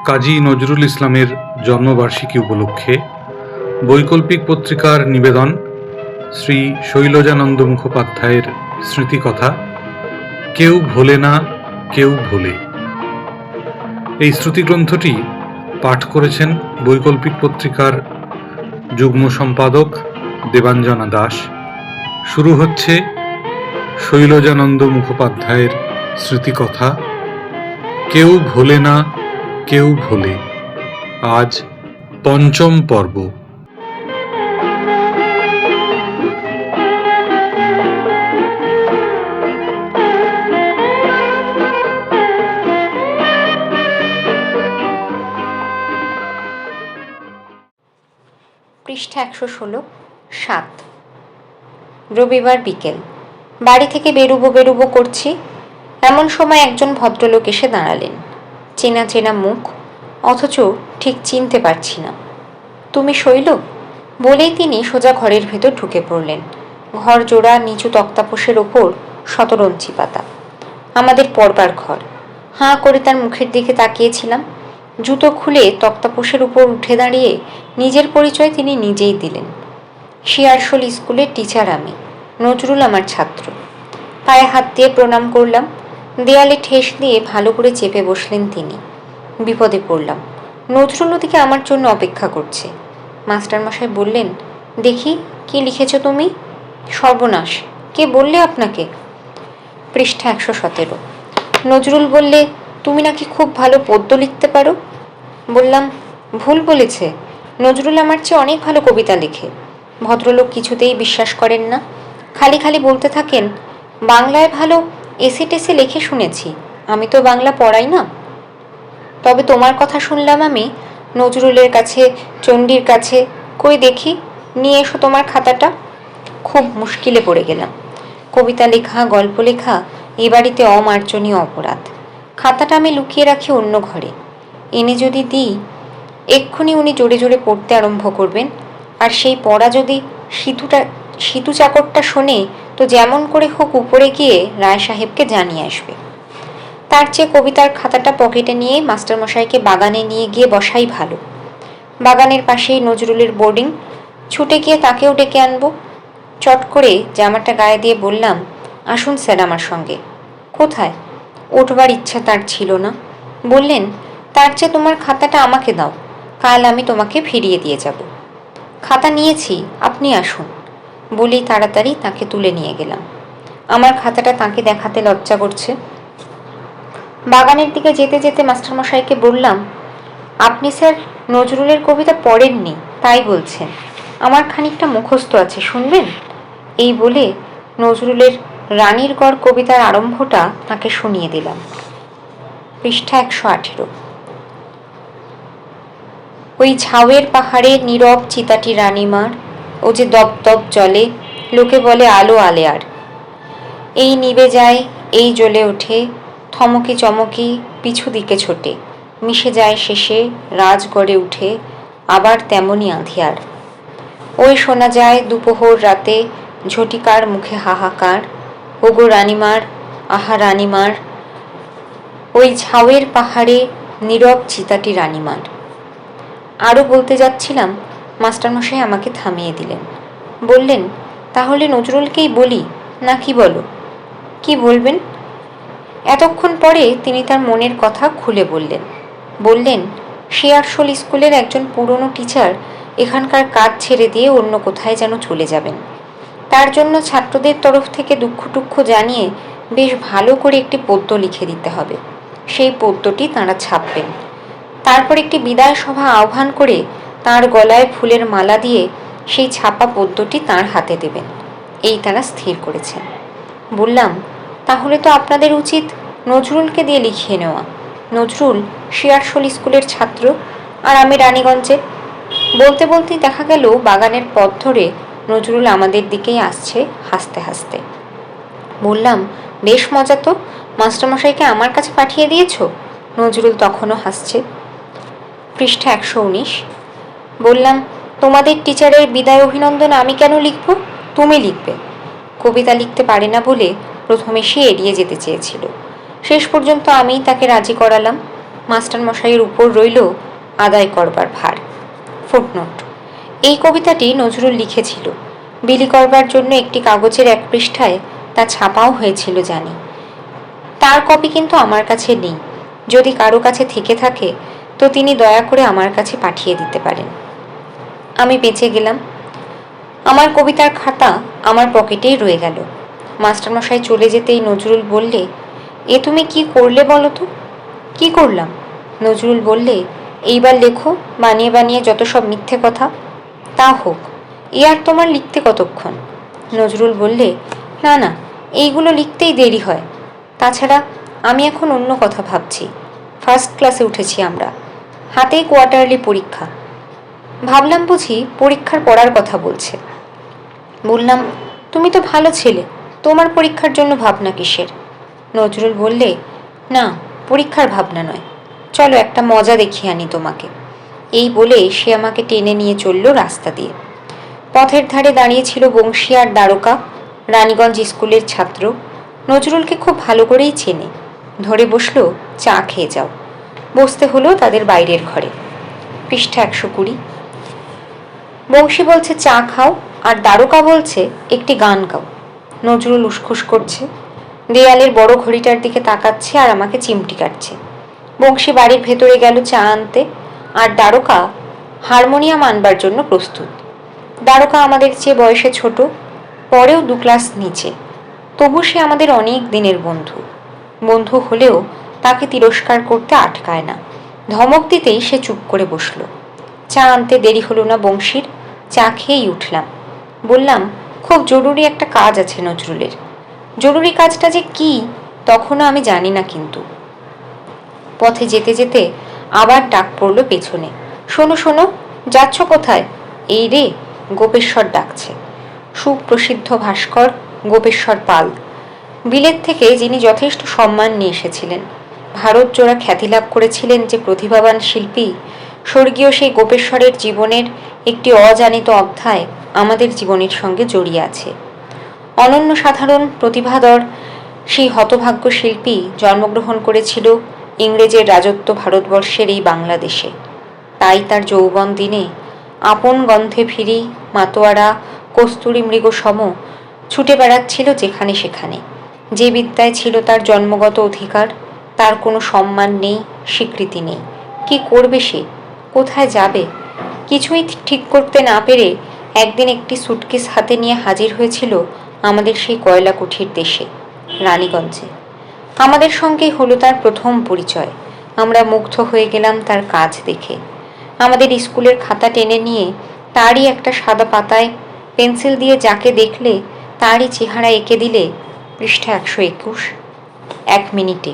কাজী নজরুল ইসলামের জন্মবার্ষিকী উপলক্ষে বৈকল্পিক পত্রিকার নিবেদন শ্রী শৈলজানন্দ মুখোপাধ্যায়ের স্মৃতিকথা কেউ ভোলে না কেউ ভোলে। এই শ্রুতিগ্রন্থটি পাঠ করেছেন বৈকল্পিক পত্রিকার যুগ্ম সম্পাদক দেবাঞ্জনা দাস। শুরু হচ্ছে শৈলজানন্দ মুখোপাধ্যায়ের স্মৃতিকথা কেউ ভোলে না কেউ ভোলে। আজ পঞ্চম পর্ব। পৃষ্ঠা 116, 7। রবিবার বিকেল। বাড়ি থেকে বেরুবো করছি, এমন সময় একজন ভদ্রলোক এসে দাঁড়ালেন। চেনা চেনা মুখ, অথচ ঠিক চিনতে পারছি না। তুমি শৈল? বলেই তিনি সোজা ঘরের ভেতর ঢুকে পড়লেন। ঘর জোড়া, নিচু তক্তাপোষের ওপর শতরঞ্চি পাতা, আমাদের পড়বার ঘর। হাঁ করে তার মুখের দিকে তাকিয়েছিলাম। জুতো খুলে তক্তাপোষের উপর উঠে দাঁড়িয়ে নিজের পরিচয় তিনি নিজেই দিলেন। শিয়ারশোল স্কুলের টিচার আমি, নজরুল আমার ছাত্র। পায়ে হাত দিয়ে প্রণাম করলাম। দেয়ালে ঠেস দিয়ে ভালো করে চেপে বসলেন তিনি। বিপদে পড়লাম। নজরুল ওদিকে আমার জন্য অপেক্ষা করছে। মাস্টারমশাই বললেন, দেখি কি লিখেছ তুমি? সর্বনাশ, কে বললে আপনাকে? পৃষ্ঠা 117। নজরুল বললে, তুমি নাকি খুব ভালো পদ্য লিখতে পারো। বললাম, ভুল বলেছে, নজরুল আমার চেয়ে অনেক ভালো কবিতা লেখে। ভদ্রলোক কিছুতেই বিশ্বাস করেন না। খালি খালি বলতে থাকেন, বাংলায় ভালো এসে টেসে লেখে শুনেছি, আমি তো বাংলা পড়াই না। তবে তোমার কথা শুনলাম আমি নজরুলের কাছে, চণ্ডীর কাছে। কই দেখি, নিয়ে এসো তোমার খাতাটা। খুব মুশকিলে পড়ে গেলাম। কবিতা লেখা, গল্প লেখা এ বাড়িতে অমার্জনীয় অপরাধ। খাতাটা আমি লুকিয়ে রাখি অন্য ঘরে। এনে যদি দিই, এক্ষুনি উনি জোরে জোরে পড়তে আরম্ভ করবেন। আর সেই পড়া যদি সিতু চাকরটা শোনে, তো যেমন করে হোক উপরে গিয়ে রায় সাহেবকে জানিয়ে আসবে। তার চেয়ে কবিতার খাতাটা পকেটে নিয়ে মাস্টারমশাইকে বাগানে নিয়ে গিয়ে বসাই ভালো। বাগানের পাশেই নজরুলের বোর্ডিং। ছুটে গিয়ে তাকেও ডেকে আনবো। চট করে জামাটা গায়ে দিয়ে বললাম, আসুন স্যার আমার সঙ্গে। কোথায়? উঠবার ইচ্ছা তার ছিল না। বললেন, তার চেয়ে তোমার খাতাটা আমাকে দাও, কাল আমি তোমাকে ফিরিয়ে দিয়ে যাব। খাতা নিয়েছি, আপনি আসুন। বলেই তাড়াতাড়ি তাকে তুলে নিয়ে গেলাম। আমার খাতাটা তাকে দেখাতে লজ্জা করছে। বাগানের দিকে যেতে যেতে মাস্টারমশাইকে বললাম, আপনি স্যার নজরুলের কবিতা পড়েননি, তাই বলছেন। আমার খানিকটা মুখস্থ আছে, শুনবেন? এই বলে নজরুলের রানীর গড় কবিতার আরম্ভটা তাকে শুনিয়ে দিলাম। পৃষ্ঠা 118। ওই ঝাউয়ের পাহাড়ে নীরব চিতাটি রানীমার, ও যে দপদপ জলে, লোকে বলে আলো আলেয়ার। এই নিবে যায়, এই জ্বলে ওঠে, থমকি চমকি পিছু দিকে ছোটে, মিশে যায় শেষে রাজগড়ে উঠে, আবার তেমনই আঁধিয়ার। ওই শোনা যায় দুপোহর রাতে ঝটিকার মুখে হাহাকার, ওগো রানীমার, আহা রানীমার। ওই ঝাউয়ের পাহাড়ে নীরব চিতাটি রানীমার। আরও বলতে যাচ্ছিলাম, মাস্টারমশাই আমাকে থামিয়ে দিলেন। বললেন, তাহলে নজরুলকেই বলি, না কি বলো? কি বলবেন? এতক্ষণ পরে তিনি তার মনের কথা খুলে বললেন। বললেন, শিয়ারশোল স্কুলের একজন পুরনো টিচার এখানকার কাজ ছেড়ে দিয়ে অন্য কোথায় যেন চলে যাবেন। তার জন্য ছাত্রদের তরফ থেকে দুঃখ টুক্ষ জানিয়ে বেশ ভালো করে একটি পদ্য লিখে দিতে হবে। সেই পদ্যটি তাঁরা ছাপবেন। তারপর একটি বিদায় সভা আহ্বান করে তাঁর গলায় ফুলের মালা দিয়ে সেই ছাপা পদ্যটি তাঁর হাতে দেবেন, এই তাঁরা স্থির করেছেন। বললাম, তাহলে তো আপনাদের উচিত নজরুলকে দিয়ে লিখিয়ে নেওয়া। নজরুল শিয়ারশোল স্কুলের ছাত্র, আর আমি রানীগঞ্জে। বলতে বলতেই দেখা গেল বাগানের পথ ধরে নজরুল আমাদের দিকেই আসছে হাসতে হাসতে। বললাম, বেশ মজা তো, মাস্টারমশাইকে আমার কাছে পাঠিয়ে দিয়েছ? নজরুল তখনও হাসছে। পৃষ্ঠা 119। বললাম, তোমাদের টিচারের বিদায় অভিনন্দন আমি কেন লিখব? তুমি লিখবে। কবিতা লিখতে পারে না বলে প্রথমে সে এড়িয়ে যেতে চেয়েছিল। শেষ পর্যন্ত আমিই তাকে রাজি করালাম। মাস্টারমশাইয়ের উপর রইল আদায় করবার ভার। ফুটনোট: এই কবিতাটি নজরুল লিখেছিল, বিলি করবার জন্য একটি কাগজের এক পৃষ্ঠায় তা ছাপাও হয়েছিল জানি। তার কপি কিন্তু আমার কাছে নেই। যদি কারো কাছে থেকে থাকে তো তিনি দয়া করে আমার কাছে পাঠিয়ে দিতে পারেন। আমি বেঁচে গেলাম। আমার কবিতার খাতা আমার পকেটেই রয়ে গেল। মাস্টারমশাই চলে যেতেই নজরুল বললে, এ তুমি কি করলে বলো তো? কি করলাম? নজরুল বললে, এইবার লেখো বানিয়ে বানিয়ে যত সব মিথ্যে কথা। তা হোক, এ আর তোমার লিখতে কতক্ষণ? নজরুল বললে, না না, এইগুলো লিখতেই দেরি হয়। তাছাড়া আমি এখন অন্য কথা ভাবছি। ফার্স্ট ক্লাসে উঠেছি আমরা, হাতেই কোয়ার্টারলি পরীক্ষা। ভাবলাম বুঝি পরীক্ষার পড়ার কথা বলছে। বললাম, তুমি তো ভালো ছেলে, তোমার পরীক্ষার জন্য ভাবনা কিসের? নজরুল বললে, না, পরীক্ষার ভাবনা নয়, চলো একটা মজা দেখিয়ে আনি তোমাকে। এই বলে সে আমাকে টেনে নিয়ে চলল রাস্তা দিয়ে। পথের ধারে দাঁড়িয়েছিল বংশী আর দ্বারকা, রানীগঞ্জ স্কুলের ছাত্র। নজরুলকে খুব ভালো করেই চেনে। ধরে বসলো, চা খেয়ে যাও। বসতে হলো তাদের বাইরের ঘরে। পৃষ্ঠা 120। বংশী বলছে চা খাও, আর দ্বারকা বলছে একটি গান গাও। নজরুল উসখুস করছে, দেয়ালের বড় ঘড়িটার দিকে তাকাচ্ছে আর আমাকে চিমটি কাটছে। বংশী বাড়ির ভেতরে গেল চা আনতে, আর দ্বারকা হারমোনিয়াম আনবার জন্য প্রস্তুত। দ্বারকা আমাদের চেয়ে বয়সে ছোট, পরেও 2 ক্লাস নিচে। তবু সে আমাদের অনেক দিনের বন্ধু। বন্ধু হলেও তাকে তিরস্কার করতে আটকায় না। ধমক দিতেই সে চুপ করে বসল। চা আনতে দেরি হলো না বংশীর। চা খেয়েই উঠলাম। বললাম, খুব জরুরি একটা কাজ আছে নজরুলের। জরুরি কাজটা যে কি তখনও আমি জানি না। কিন্তু পথে যেতে যেতে আবার ডাক পড়ল পেছনে, শোনো শোনো, যাচ্ছ কোথায়? এই রে, গোপেশ্বর ডাকছে। সুপ্রসিদ্ধ ভাস্কর গোপেশ্বর পাল, বিলেত থেকে যিনি যথেষ্ট সম্মান নিয়ে এসেছিলেন, ভারত জোড়া খ্যাতি লাভ করেছিলেন যে প্রতিভাবান শিল্পী, স্বর্গীয় সেই গোপেশ্বরের জীবনের একটি অজানিত অধ্যায় আমাদের জীবনের সঙ্গে জড়িয়ে আছে। অনন্য সাধারণ প্রতিভাধর সেই হতভাগ্য শিল্পী জন্মগ্রহণ করেছিল ইংরেজের রাজত্ব ভারতবর্ষের এই বাংলাদেশে। তাই তার যৌবন দিনে আপন গন্ধে ফিরি মাতোয়ারা কস্তুরী মৃগ সম ছুটে বেড়াচ্ছিল যেখানে সেখানে। যে বিদ্যায় ছিল তার জন্মগত অধিকার, তার কোনো সম্মান নেই, স্বীকৃতি নেই। কি করবে সে? কোথায় যাবে? কিছুই ঠিক করতে না পেরে একদিন একটি সুটকেস হাতে নিয়ে হাজির হয়েছিল আমাদের সেই কয়লা কুঠির দেশে, রানীগঞ্জে। আমাদের সঙ্গেই হলো তার প্রথম পরিচয়। আমরা মুগ্ধ হয়ে গেলাম তার কাজ দেখে। আমাদের স্কুলের খাতা টেনে নিয়ে তারই একটা সাদা পাতায় পেন্সিল দিয়ে যাকে দেখলে তারই চেহারা এঁকে দিলে। পৃষ্ঠা 121। 1 মিনিটে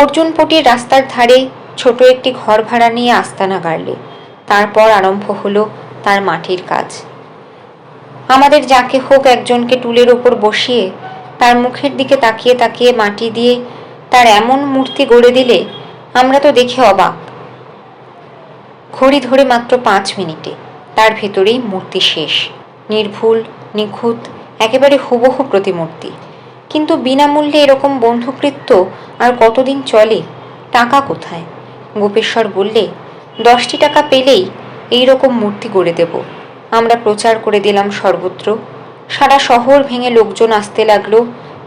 অর্জুনপটির রাস্তার ধারে ছোট একটি ঘর ভাড়া নিয়ে আস্তানা গাড়লে। তারপর আরম্ভ হলো তার মাটির কাজ। আমাদের যাকে হোক একজনকে টুলের ওপর বসিয়ে তার মুখের দিকে তাকিয়ে তাকিয়ে মাটি দিয়ে তার এমন মূর্তি গড়ে দিলে আমরা তো দেখে অবাক। ঘড়ি ধরে মাত্র 5 মিনিটে তার ভেতরেই মূর্তি শেষ, নির্ভুল, নিখুঁত, একেবারে হুবহু প্রতিমূর্তি। কিন্তু বিনামূল্যে এরকম বন্ধুকৃত্য আর কতদিন চলে? টাকা কোথায়? গোপেশ্বর বললে, 10টি টাকা পেলেই এই রকম মূর্তি গড়ে দেব। আমরা প্রচার করে দিলাম সর্বত্র। সারা শহর ভেঙে লোকজন আসতে লাগলো,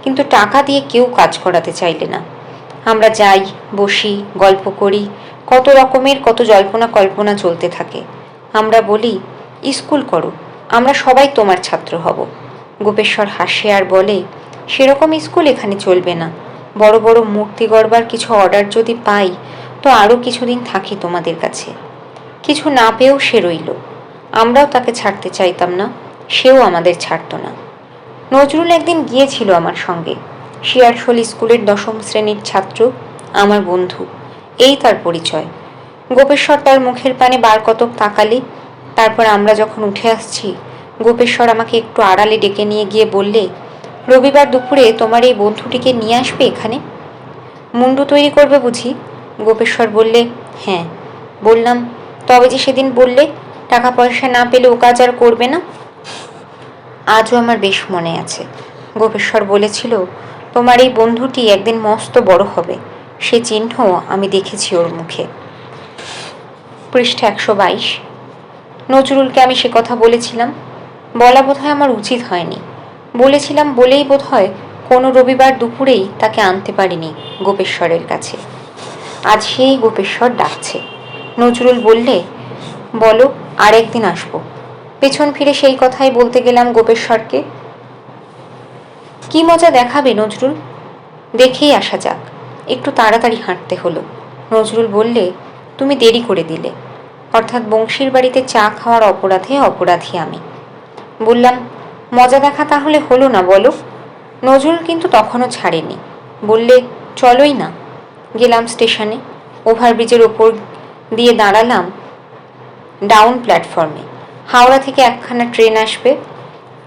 কিন্তু টাকা দিয়ে কেউ কাজ করাতে চাইলে না। আমরা যাই, বসি, গল্প করি, কত রকমের কত জল্পনা কল্পনা চলতে থাকে। আমরা বলি, স্কুল করো, আমরা সবাই তোমার ছাত্র হব। গোপেশ্বর হাসে আর বলে, সেরকম স্কুল এখানে চলবে না। বড় বড় মূর্তি গড়বার কিছু অর্ডার যদি পাই তো আরও কিছুদিন থাকি তোমাদের কাছে। কিছু না পেয়েও সে রইল। আমরাও তাকে ছাড়তে চাইতাম না, সেও আমাদের ছাড়ত না। নজরুল একদিন গিয়েছিল আমার সঙ্গে। শিয়ারশোল স্কুলের 10ম শ্রেণীর ছাত্র, আমার বন্ধু। এই তার পরিচয়। গোপেশ্বর তার মুখের পানে বার কতক তাকালে। তারপর আমরা যখন উঠে আসছি, গোপেশ্বর আমাকে একটু আড়ালে ডেকে নিয়ে গিয়ে বললে, রবিবার দুপুরে তোমার এই বন্ধুটিকে নিয়ে আসবে এখানে। মুন্ডু তৈরি করবে বুঝি? গোপেশ্বর বললে, হ্যাঁ। বললাম, তবে যে সেদিন বললে টাকা পয়সা না পেলে ও কাজ আর করবে না। আজও আমার বেশ মনে আছে। গোপেশ্বর বলেছিল, তোমার এই বন্ধুটি একদিন মস্ত বড় হবে, সে চিহ্ন আমি দেখেছি ওর মুখে। পৃষ্ঠা 122। নজরুলকে আমি সে কথা বলেছিলাম, বলা বোধহয় আমার উচিত হয়নি। বলেছিলাম বলেই বোধহয় কোনো রবিবার দুপুরেই তাকে আনতে পারিনি গোপেশ্বরের কাছে। আজ সেই গোপেশ্বর ডাকছে। নজরুল বললে, বলো আর একদিন আসবো। পেছন ফিরে সেই কথাই বলতে গেলাম গোপেশ্বরকে। কি মজা দেখাবে নজরুল? দেখেই আসা যাক। একটু তাড়াতাড়ি হাঁটতে হলো। নজরুল বললে, তুমি দেরি করে দিলে, অর্থাৎ বংশীর বাড়িতে চা খাওয়ার অপরাধে অপরাধী আমি। বললাম, মজা দেখা তাহলে হলো না বলো? নজরুল কিন্তু তখনও ছাড়েনি। বললে, চলোই না। গেলাম স্টেশনে। ওভারব্রিজের ওপর দিয়ে দাঁড়ালাম ডাউন প্ল্যাটফর্মে। হাওড়া থেকে একখানা ট্রেন আসবে।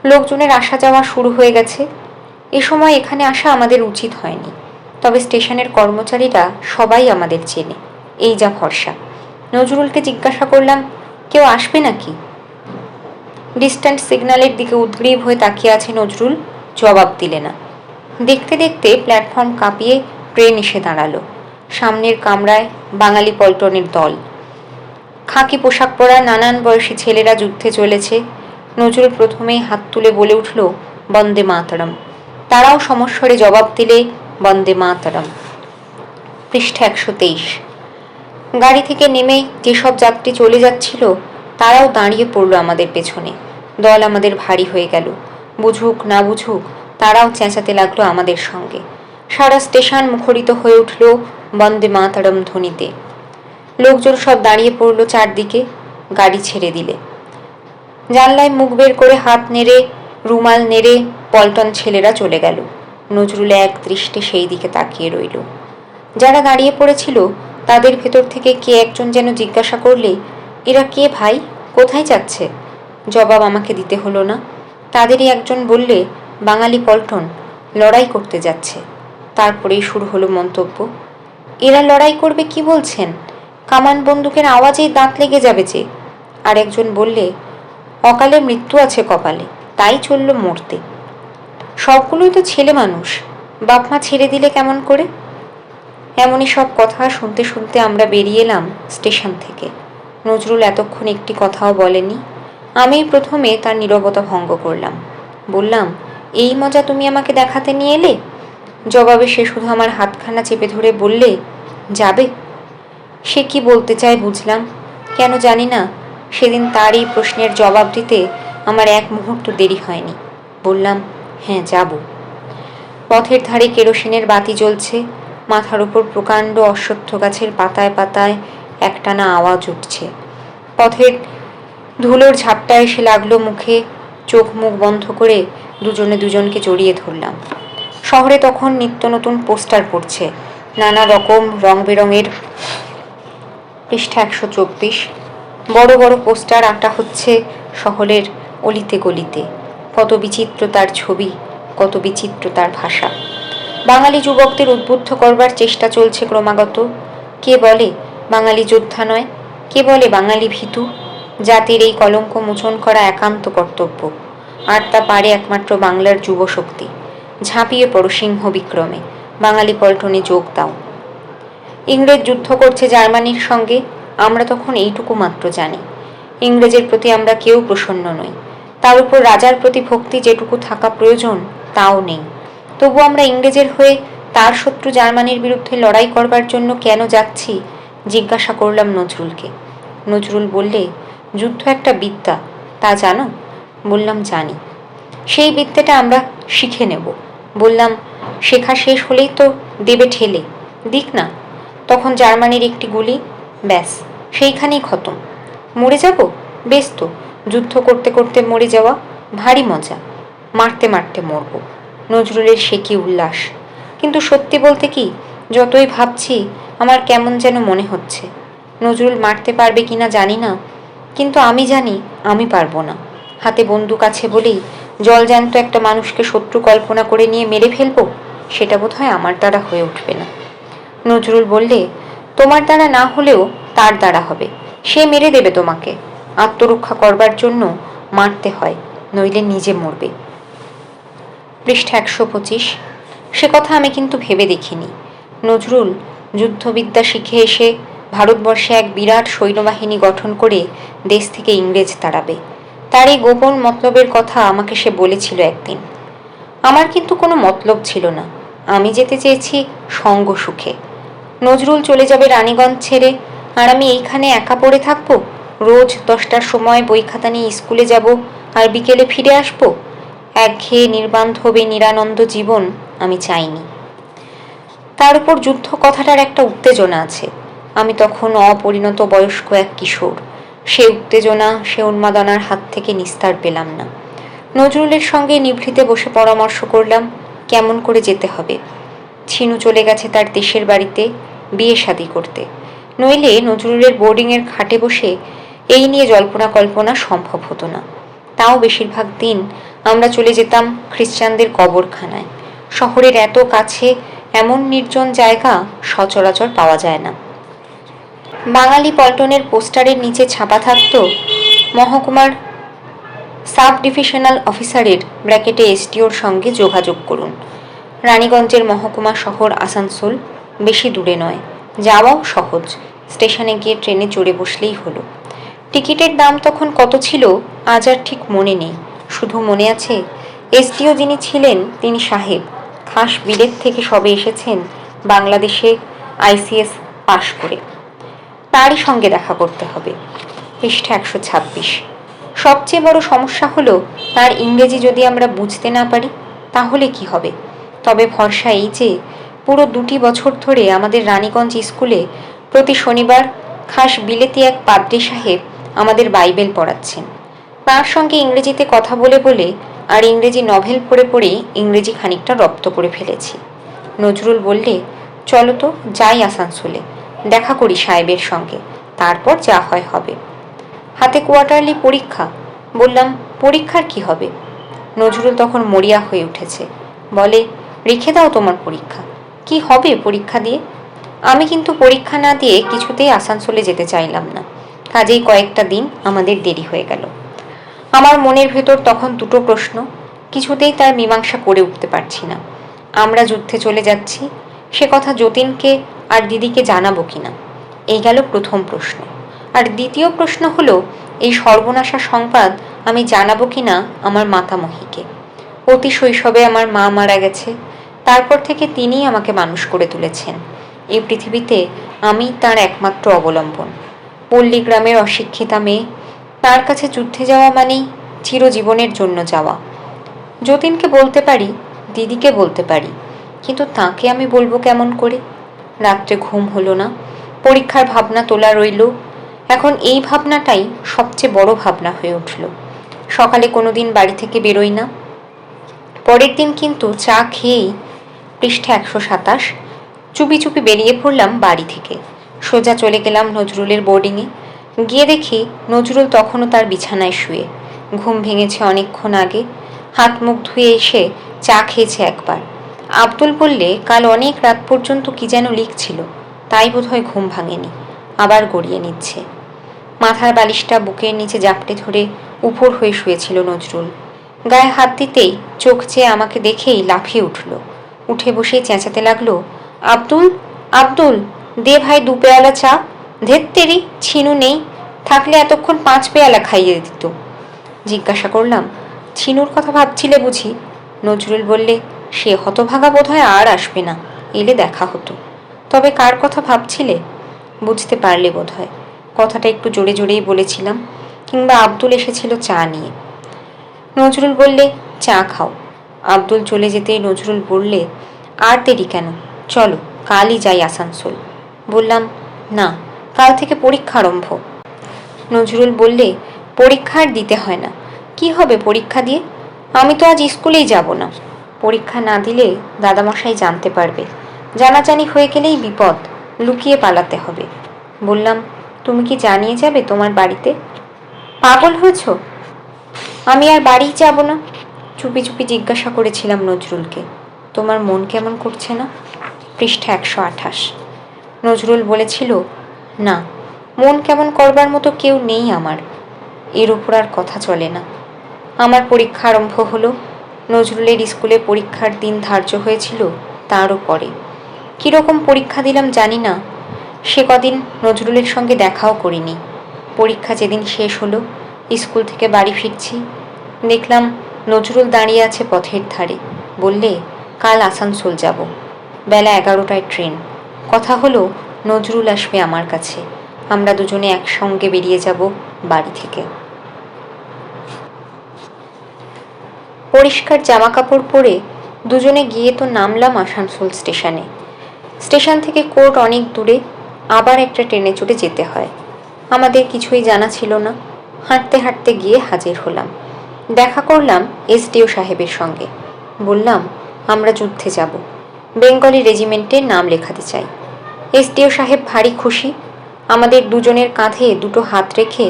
লোকজনের আসা যাওয়া শুরু হয়ে গেছে। এ সময় এখানে আসা আমাদের উচিত হয়নি, তবে স্টেশনের কর্মচারীরা সবাই আমাদের চেনে, এই যা ভরসা। নজরুলকে জিজ্ঞাসা করলাম, কেউ আসবে নাকি? ডিস্ট্যান্ট সিগন্যালের দিকে উদ্গ্রীব হয়ে তাকিয়ে আছে নজরুল। জবাব দিলে না। দেখতে দেখতে প্ল্যাটফর্ম কাঁপিয়ে ট্রেন এসে দাঁড়ালো। সামনের কামরায় বাঙালি পল্টনের দল। খাকি পোশাক পরা নানান বয়সী ছেলেরা যুদ্ধে চলেছে। নজরুল প্রথমেই হাত তুলে বলে উঠল, বন্দে মাতরম। তারাও সমস্বরে জবাব দিলে, বন্দে মাতরম। পৃষ্ঠা 123। গাড়ি থেকে নেমে যেসব যাত্রী চলে যাচ্ছিল তারাও দাঁড়িয়ে পড়ল আমাদের পেছনে। দল আমাদের ভারী হয়ে গেল। বুঝুক না বুঝুক তারাও চেঁচাতে লাগলো আমাদের সঙ্গে। সারা স্টেশন মুখরিত হয়ে উঠল বন্দে মাতরম ধ্বনিতে। লোকজন সব দাঁড়িয়ে পড়ল চারদিকে। গাড়ি ছেড়ে দিলে। জানলায় মুখ বের করে হাত নেড়ে রুমাল নেড়ে পল্টন ছেলেরা চলে গেল। নজরুল এক দৃষ্টে সেই দিকে তাকিয়ে রইল। যারা দাঁড়িয়ে পড়েছিল তাদের ভেতর থেকে কে একজন যেন জিজ্ঞাসা করলে, এরা কে ভাই, কোথায় যাচ্ছে? জবাব আমাকে দিতে হলো না। তাদেরই একজন বললে, বাঙালি পল্টন, লড়াই করতে যাচ্ছে। তারপরেই শুরু হলো মন্তব্য। এরা লড়াই করবে কি বলছেন? কামান বন্দুকের আওয়াজেই দাঁত লেগে যাবে যে। আর একজন বললে, অকালে মৃত্যু আছে কপালে, তাই চলল মরতে। সবগুলোই তো ছেলে মানুষ, বাপমা ছেড়ে দিলে কেমন করে? এমনই সব কথা শুনতে শুনতে আমরা বেরিয়ে এলাম স্টেশন থেকে। নজরুল এতক্ষণ একটি কথাও বলেনি। আমি প্রথমে তার নীরবতা ভঙ্গ করলাম। বললাম, এই মজা তুমি আমাকে দেখাতে নিয়ে এলে? জবাবে সে শুধু আমার হাতখানা চেপে ধরে বললে, যাবে? সে কি বলতে চায় বুঝলাম। কেন জানি না, সেদিন তার এই প্রশ্নের জবাব দিতে আমার এক মুহূর্ত দেরি হয়নি। বললাম, হ্যাঁ যাব। পথের ধারে কেরোসিনের বাতি জ্বলছে। মাথার উপর প্রকাণ্ড অশ্বত্থ গাছের পাতায় পাতায় একটানা আওয়াজ উঠছে। পথের ধুলোর ঝাপটা এসে লাগলো মুখে। চোখ মুখ বন্ধ করে দুজনে দুজনকে জড়িয়ে ধরলাম। শহরে তখন নিত্য নতুন পোস্টার পড়ছে, নানা রকম রং বেরঙের। পৃষ্ঠা 124। বড় বড় পোস্টার আঁটা হচ্ছে শহরের অলিতে গলিতে। কত বিচিত্র তার ছবি, কত বিচিত্র তার ভাষা। বাঙালি যুবকদের উদ্বুদ্ধ করবার চেষ্টা চলছে ক্রমাগত। কে বলে বাঙালি যোদ্ধা নয়, কে বলে বাঙালি ভীতু। জাতির এই কলঙ্ক মোচন করা একান্ত কর্তব্য, আর তা পারে একমাত্র বাংলার যুব শক্তি। ঝাঁপিয়ে পড়ো সিংহ বিক্রমে, বাঙালি পল্টনে যোগ দাও। ইংরেজ যুদ্ধ করছে জার্মানির সঙ্গে, আমরা তখন এইটুকু মাত্র জানি। ইংরেজের প্রতি আমরা কেউ প্রসন্ন নই। তার উপর রাজার প্রতি ভক্তি যেটুকু থাকা প্রয়োজন তাও নেই। তবু আমরা ইংরেজের হয়ে তার শত্রু জার্মানির বিরুদ্ধে লড়াই করবার জন্য কেন যাচ্ছি জিজ্ঞাসা করলাম নজরুলকে। নজরুল বললে, যুদ্ধ একটা বিদ্যা, তা জানো? বললাম, জানি। সেই বিদ্যাটা আমরা শিখে নেব। বললাম, শেখা শেষ হলেই তো দেবে ঠেলে। দিক না, তখন জার্মানির একটি গুলি, ব্যাস সেইখানেই খতম। মরে যাব? বেশ তো, যুদ্ধ করতে করতে মরে যাওয়া ভারী মজা। মারতে মারতে মরব। নজরুলের সে কি উল্লাস! কিন্তু সত্যি বলতে কি, যতই ভাবছি আমার কেমন যেন মনে হচ্ছে। নজরুল মারতে পারবে কিনা জানি না, কিন্তু আমি জানি আমি পারবো না। হাতে বন্দুক আছে বলেই জলজ্যান্ত একটা মানুষকে শত্রু কল্পনা করে নিয়ে মেরে ফেলবো, সেটা বোধহয় আমার দ্বারা হয়ে উঠবে না। নজরুল বললে, তোমার দ্বারা না হলেও তার দ্বারা হবে। সে মেরে দেবে তোমাকে। আত্মরক্ষা করবার জন্য মারতে হয়, নইলে নিজে মরবে। পৃষ্ঠা 125। সে কথা আমি কিন্তু ভেবে দেখিনি। নজরুল, যুদ্ধবিদ্যা শিখে এসে ভারতবর্ষে এক বিরাট সৈন্যবাহিনী গঠন করে দেশ থেকে ইংরেজ তাড়াবে। তার এই গোপন মতলবের কথা আমাকে সে বলেছিল একদিন। আমার কিন্তু কোনো মতলব ছিল না। আমি যেতে চেয়েছি সঙ্গ সুখে। নজরুল চলে যাবে রানীগঞ্জ ছেড়ে, আর আমি এইখানে একা পড়ে থাকবো। রোজ 10টার সময় বই খাতা নিয়ে স্কুলে যাব, আর বিকেলে ফিরে আসবো। একঘেয়ে নির্বান্ধবে নিরানন্দ জীবন আমি চাইনি। তার উপর যুদ্ধ কথাটার একটা উত্তেজনা আছে। আমি তখন অপরিণত বয়স্ক এক কিশোর। সে উত্তেজনা, সে উন্মাদনার হাত থেকে নিস্তার পেলাম না। নজরুলের সঙ্গে নিভৃতে বসে পরামর্শ করলাম কেমন করে যেতে হবে। ছিনু চলে গেছে তার দেশের বাড়িতে বিয়ে শাদী করতে। নইলে নজরুলের বোর্ডিংয়ের খাটে বসে এই নিয়ে জল্পনা কল্পনা সম্ভব হতো না। তাও বেশিরভাগ দিন আমরা চলে যেতাম খ্রিস্টানদের কবরখানায়। শহরের এত কাছে এমন নির্জন জায়গা সচরাচর পাওয়া যায় না। বাঙালি পল্টনের পোস্টারের নিচে ছাপা থাকত মহকুমার সাব ডিভিশনাল অফিসারের ব্র্যাকেটে এসডিওর সঙ্গে যোগাযোগ করুন। রানীগঞ্জের মহকুমা শহর আসানসোল, বেশি দূরে নয়, যাওয়াও সহজ। স্টেশনে গিয়ে ট্রেনে চড়ে বসলেই হলো। টিকিটের দাম তখন কত ছিল আজ আর ঠিক মনে নেই। শুধু মনে আছে এসডিও যিনি ছিলেন তিনি সাহেব, খাস বিলেত থেকে সবে এসেছেন বাংলাদেশে আইসিএস পাশ করে। তারই সঙ্গে দেখা করতে হবে। পৃষ্ঠা 126। সবচেয়ে বড় সমস্যা হলো তার ইংরেজি যদি আমরা বুঝতে না পারি তাহলে কি হবে। তবে ভরসা এই যে পুরো 2 বছর ধরে আমাদের রানীগঞ্জ স্কুলে প্রতি শনিবার খাস বিলেতি এক পাদ্রী সাহেব আমাদের বাইবেল পড়াচ্ছেন। তার সঙ্গে ইংরেজিতে কথা বলে বলে আর ইংরেজি নভেল পড়ে পড়ে ইংরেজি খানিকটা রপ্ত করে ফেলেছি। নজরুল বললে, চলো তো যাই আসানসোলে, দেখা করি সাহেবের সঙ্গে, তারপর যা হয় হবে। হাতে কোয়ার্টারলি পরীক্ষা। বললাম, পরীক্ষার কি হবে? নজরুল তখন মরিয়া হয়ে উঠেছে। বলে, রেখে দাও তোমার পরীক্ষা। কি হবে পরীক্ষা দিয়ে? আমি কিন্তু পরীক্ষা না দিয়ে কিছুতেই আসানসোলে যেতে চাইলাম না। কাজেই কয়েকটা দিন আমাদের দেরি হয়ে গেল। আমার মনের ভেতর তখন 2টো প্রশ্ন, কিছুতেই তার মীমাংসা করে উঠতে পারছি না। আমরা যুদ্ধে চলে যাচ্ছি, সে কথা যতীনকে আর দিদিকে জানাবো কিনা, এই গেল প্রথম প্রশ্ন। আর দ্বিতীয় প্রশ্ন হলো, এই সর্বনাশা সংবাদ আমি জানাবো কিনা আমার মাতামহীকে। অতি শৈশবে আমার মা মারা গেছে। তারপর থেকে তিনিই আমাকে মানুষ করে তুলেছেন। এই পৃথিবীতে আমি তার একমাত্র অবলম্বন। পল্লী গ্রামের অশিক্ষিতা মেয়ে, তার কাছে যুদ্ধে যাওয়া মানেই চিরজীবনের জন্য যাওয়া। যতীনকে বলতে পারি, দিদিকে বলতে পারি, কিন্তু তাকে আমি বলবো কেমন করে? রাত্রে ঘুম হলো না, পরীক্ষার ভাবনা তোলা রইল। এখন এই ভাবনাটাই সবচেয়ে বড় ভাবনা হয়ে উঠল। সকালে কোনোদিন বাড়ি থেকে বেরোই না। পরের দিন কিন্তু চা খেয়েই, পৃষ্ঠা 127, চুপি চুপি বেরিয়ে পড়লাম বাড়ি থেকে। সোজা চলে গেলাম নজরুলের বোর্ডিংয়ে। গিয়ে দেখি নজরুল তখনও তার বিছানায় শুয়ে। ঘুম ভেঙেছে অনেকক্ষণ আগে। হাত মুখ ধুয়ে এসে চা খেয়েছে একবার। আব্দুল বললে কাল অনেক রাত পর্যন্ত কি যেন লিখছিল, তাই বোধহয় ঘুম ভাঙেনি, আবার গড়িয়ে নিচ্ছে। মাথার বালিশটা বুকের নিচে জাপটে ধরে উপর হয়ে শুয়েছিল নজরুল। গায়ে হাত দিতেই চোখ চেয়ে আমাকে দেখেই লাফিয়ে উঠল। উঠে বসেই চেঁচাতে লাগলো, আব্দুল, আব্দুল, দে ভাই 2 পেয়ালা চা। ধেত্তেরি, ছিনু নেই, থাকলে এতক্ষণ 5 পেয়ালা খাইয়ে দিত। জিজ্ঞাসা করলাম, ছিনুর কথা ভাবছিলে বুঝি? নজরুল বললে, সে হতভাগা বোধহয় আর আসবে না, এলে দেখা হতো। তবে কার কথা ভাবছিলে? বুঝতে পারলে বোধহয়। কথাটা একটু জোরে জোরেই বলেছিলাম, কিংবা আব্দুল এসেছিল চা নিয়ে। নজরুল বললে, চা খাও। আব্দুল চলে যেতেই নজরুল বললে, আর দেরি কেন, চলো কালই যাই আসানসোল। বললাম, না, কাল থেকে পরীক্ষা আরম্ভ। নজরুল বললে, পরীক্ষা আর দিতে হয় না। কি হবে পরীক্ষা দিয়ে? আমি তো আজ স্কুলেই যাব না। পরীক্ষা না দিলে দাদামশাই জানতে পারবে। জানাজানি হয়ে গেলেই বিপদ, লুকিয়ে পালাতে হবে। বললাম, তুমি কি জানিয়ে যাবে তোমার বাড়িতে? পাগল হয়েছ? আমি আর বাড়িই যাব না। চুপি চুপি জিজ্ঞাসা করেছিলাম নজরুলকে, তোমার মন কেমন করছে না? পৃষ্ঠা 128। নজরুল বলেছিল, না, মন কেমন করবার মতো কেউ নেই আমার। এর উপর আর কথা চলে না। আমার পরীক্ষা আরম্ভ হলো। নজরুলের স্কুলে পরীক্ষার দিন ধার্য হয়েছিল তারও পরে। কীরকম পরীক্ষা দিলাম জানি না, সে কদিন নজরুলের সঙ্গে দেখাও করিনি। পরীক্ষা যেদিন শেষ হলো, স্কুল থেকে বাড়ি ফিরছি, দেখলাম নজরুল দাঁড়িয়ে আছে পথের ধারে। বললে, কাল আসানসোল যাব, বেলা 11টায় ট্রেন। কথা হলো নজরুল আসবে আমার কাছে, আমরা দুজনে একসঙ্গে বেরিয়ে যাব বাড়ি থেকে। পরিষ্কার জামা কাপড় পরে দুজনে গিয়ে তো নামলাম আসানসোল স্টেশনে। স্টেশন থেকে কোর্ট অনেক দূরে, আবার একটা ট্রেনে চড়ে যেতে হয়। আমাদের কিছুই জানা ছিল না। হাঁটতে হাঁটতে গিয়ে হাজির হলাম। দেখা করলাম এসডিও সাহেবের সঙ্গে। বললাম, আমরা যুদ্ধে যাব, বেঙ্গলি রেজিমেন্টে নাম লেখাতে চাই। এসডিও সাহেব ভারী খুশি। আমাদের দুজনের কাঁধে দুটো হাত রেখে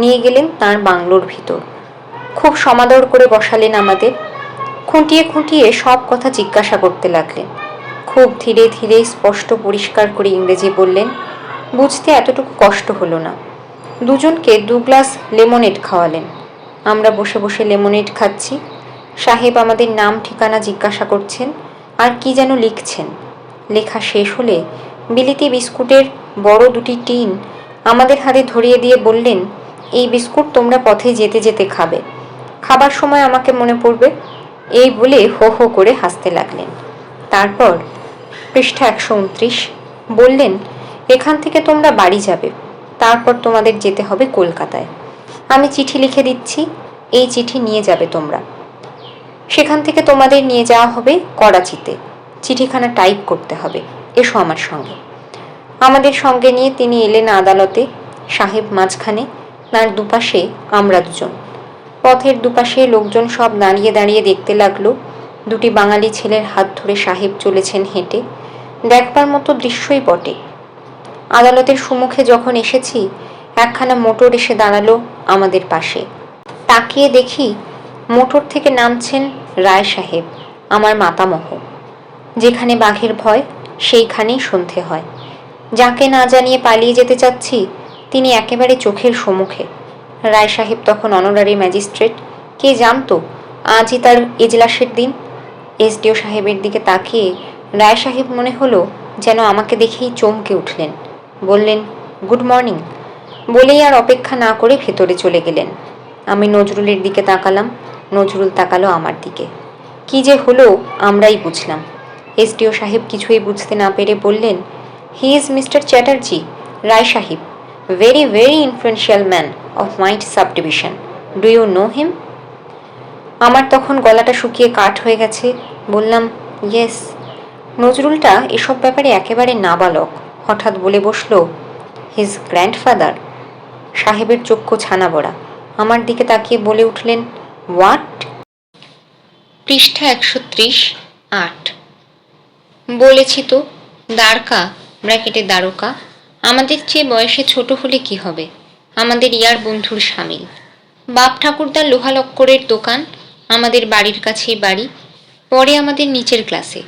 নিয়ে গেলেন তাঁর বাংলোর ভিতর। খুব সমাদর করে বসালেন আমাদের। খুঁটিয়ে খুঁটিয়ে সব কথা জিজ্ঞাসা করতে লাগলেন। খুব ধীরে ধীরে স্পষ্ট পরিষ্কার করে ইংরেজি বললেন। বুঝতে এতটুকু কষ্ট হলো না। দুজনকে 2 গ্লাস লেমনেড খাওয়ালেন। আমরা বসে বসে লেমনেড খাচ্ছি। সাহেব আমাদের নাম ঠিকানা জিজ্ঞাসা করছেন, আর কি যেন লিখছেন। লেখা শেষ হলে বিলিতি বিস্কুটের বড় 2টি টিন আমাদের হাতে ধরিয়ে দিয়ে বললেন, এই বিস্কুট তোমরা পথে যেতে যেতে খাবে, খাবার সময় আমাকে মনে পড়বে। এই বলে হো হো করে হাসতে লাগলেন। তারপর পৃষ্ঠা 129 বললেন, এখান থেকে তোমরা বাড়ি যাবে, তারপর তোমাদের যেতে হবে কলকাতায়। আমি চিঠি লিখে দিচ্ছি, এই চিঠি নিয়ে যাবে তোমরা। সেখান থেকে তোমাদের নিয়ে যাওয়া হবে করাচিতে, চিঠিখানা টাইপ করতে হবে। এসো আমার সঙ্গে। আমাদের সঙ্গে নিয়ে তিনি এলেন আদালতে। সাহেব মাঝখানে, তার দুপাশে আমরা দুজন। পথের দুপাশে লোকজন সব দাঁড়িয়ে দাঁড়িয়ে দেখতে লাগলো। 2টি বাঙালি ছেলের হাত ধরে সাহেব চলেছেন হেঁটে। দেখবার মতো দৃশ্যই বটে। আদালতের সম্মুখে যখন এসেছি, একখানা মোটর এসে দাঁড়ালো আমাদের পাশে। তাকিয়ে দেখি মোটর থেকে নামছেন রায় সাহেব, আমার মাতামহ। যেখানে বাঘের ভয়, সেইখানেই সন্ধে হয়। যাকে না জানিয়ে পালিয়ে যেতে চাচ্ছি, তিনি একেবারে চোখের সম্মুখে। রায় সাহেব তখন অনারারি ম্যাজিস্ট্রেট। কে জানতো আজই তার এজলাসের দিন। এসডিও সাহেবের দিকে তাকিয়ে রায় সাহেব মনে হলো যেন আমাকে দেখেই চমকে উঠলেন। বললেন, গুড মর্নিং, বলেই আর অপেক্ষা না করে ভেতরে চলে গেলেন। আমি নজরুলের দিকে তাকালাম, নজরুল তাকালো আমার দিকে। কি যে হলো আমরাই বুঝলাম। এসডিও সাহেব কিছুই বুঝতে না পেরে বললেন, he is Mr Chatterjee, Rai Saheb, very very influential man of my sub division. Do you know him? আমার তখন গলাটা শুকিয়ে কাঠ হয়ে গেছে। বললাম, ইয়েস। নজরুলটা এসব ব্যাপারে একেবারে নাবালক। হঠাৎ বলে বসলো, হিজ গ্র্যান্ডফাদার। সাহেবের চক্ষু ছানা বড়া। আমার দিকে তাকিয়ে বলে উঠলেন, হোয়াট? পৃষ্ঠা 130-8। বলেছি তো, দ্বারকা ব্র্যাকেটে দ্বারকা আমাদের চেয়ে বয়সে ছোট হলে কি হবে, আমাদের ইয়ার বন্ধুর সামিল। বাপ ঠাকুরদার লোহালক্করের দোকান, আমাদের বাড়ির কাছেই বাড়ি, পরে আমাদের নিচের ক্লাসে,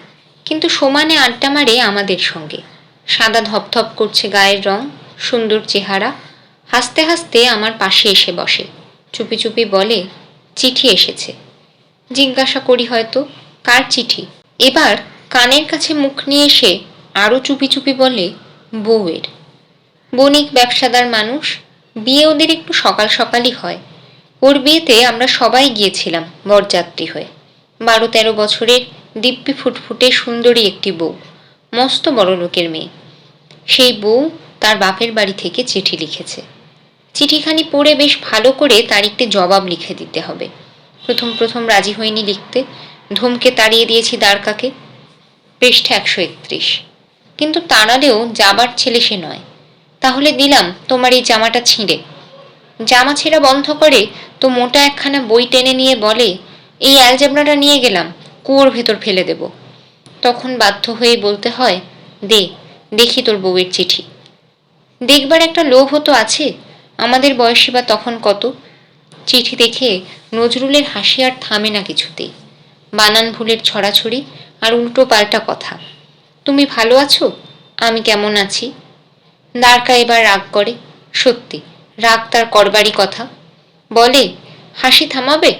কিন্তু সমানে আড্ডা মারে আমাদের সঙ্গে। সাদা ধপধপ করছে গায়ের রং, সুন্দর চেহারা। হাসতে হাসতে আমার পাশে এসে বসে। চুপি চুপি বলে, চিঠি এসেছে। জিজ্ঞাসা করি হয়তো, কার চিঠি? এবার কানের কাছে মুখ নিয়ে এসে আরও চুপি চুপি বলে, বউয়ের। বণিক ব্যবসাদার মানুষ, বিয়ে ওদের একটু সকাল সকালই হয়। ওর বিয়েতে আমরা সবাই গিয়েছিলাম বরযাত্রী হয়ে। 12-13 বছরের দিব্যি ফুটফুটে সুন্দরী একটি বউ, মস্ত বড় লোকের মেয়ে। সেই বউ তার বাপের বাড়ি থেকে চিঠি লিখেছে। চিঠিখানি পড়ে বেশ ভালো করে তার একটি জবাব লিখে দিতে হবে। প্রথম প্রথম রাজি হয়নি লিখতে, ধমকে তাড়িয়ে দিয়েছি দ্বারকাকে। পৃষ্ঠা 131। কিন্তু তাড়ালেও যাবার ছেলে সে নয়। তাহলে দিলাম তোমার এই জামাটা ছিঁড়ে। জামা ছেঁড়া বন্ধ করে তো মোটা একখানা বই টেনে নিয়ে বলে, এই অ্যালজেব্রাটা নিয়ে গেলাম, কুয়োর ভেতর ফেলে দেব। তখন বাধ্য হয়ে বলতে হয়, দে, দেখি তোর বউয়ের চিঠি। দেখবার একটা লোভ হতো আছে, আমাদের বয়সী বা তখন কত। চিঠি দেখে নজরুলের হাসি আর থামে না কিছুতেই। বানান ভুলের ছড়াছড়ি আর উল্টো পাল্টা কথা। তুমি ভালো আছো? আমি কেমন আছি? দ্বারকা এবার রাগ করে। সত্যি রাগ তার করবারই কথা। বলে, হাসি থামাবে?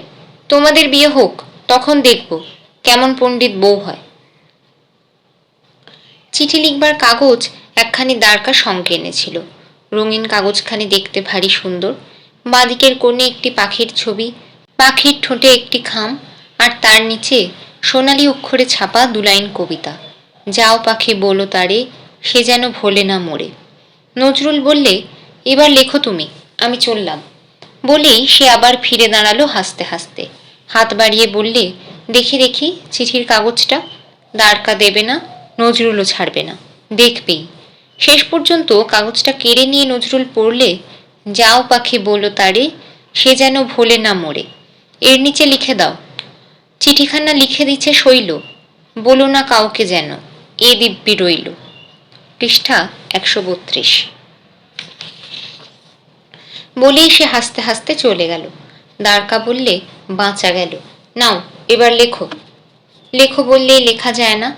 তোমাদের বিয়ে হোক, তখন দেখব কেমন পণ্ডিত বউ হয়। চিঠি লিখবার কাগজ একখানি দ্বারকা সঙ্গে এনেছিল। রঙিন কাগজখানি দেখতে ভারী সুন্দর। বাঁদিকের কোণে একটি পাখির ছবি, পাখির ঠোঁটে একটি খাম, আর তার নিচে সোনালি অক্ষরে ছাপা 2 লাইন কবিতা। যাও পাখি বলো তারে, সে যেন ভোলে না মোরে। নজরুল বললে, এবার লেখো তুমি, আমি চললাম। বলেই সে আবার ফিরে দাঁড়ালো হাসতে হাসতে। হাত বাড়িয়ে বললে, দেখি দেখি চিঠির কাগজটা। দ্বারকা দেবে না, নজরুলও ছাড়বে না, দেখবেই। শেষ পর্যন্ত কাগজটা কেড়ে নিয়ে নজরুল পড়লে, যাও পাখি বলো তারে, সে যেন ভোলে না মোরে। এর নিচে লিখে দাও। চিঠিখানা লিখে দিচ্ছে শৈল, বলো না কাউকে যেন, এ দিব্যি রইল। পৃষ্ঠা 132। বলেই সে হাসতে হাসতে চলে গেল। দ্বারকা বললে, বাঁচা গেল, নাও এবার লেখো। লেখো বললেই লেখা যায় না।